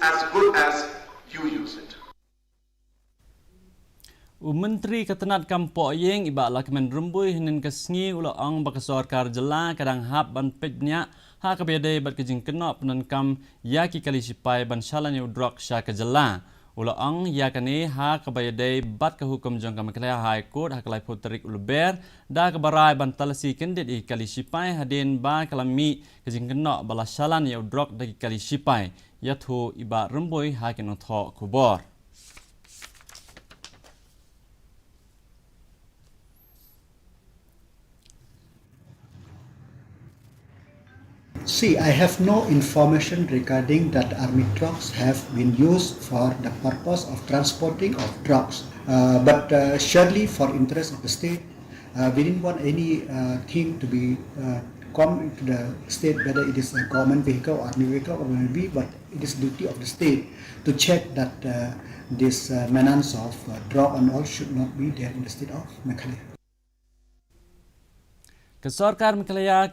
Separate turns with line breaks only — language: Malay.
as good as you use it.
Menteri Ketenat Pok Yeng iba lakmen rumbui hinin kesngi ulang baka Sorkar jela kadang hap ban pejnya ha kabede bat kejing kenok penankam Iaki kali Shipai ban Shalan yu Drok sya kejela ulang Iaka ni ha kabede bat ke hukum jangka Makalaya High Court ha kalai Pyntreikam ulber da kebarai ban talasi kendit i kali Shipai hadin ba kalami kejing kenok bala Shalan yu Drok dagi kali Shipai yathu iba rumbui ha kinong tho kubor.
See, I have no information regarding that army trucks have been used for the purpose of transporting of drugs. But surely for interest of the state, we didn't want any thing to be come into the state, whether it is a government vehicle or army vehicle or maybe, but it is duty of the state to check that this menace of drug and all should not be there in the state of Meghalaya.
Ke Sorkar Makalaya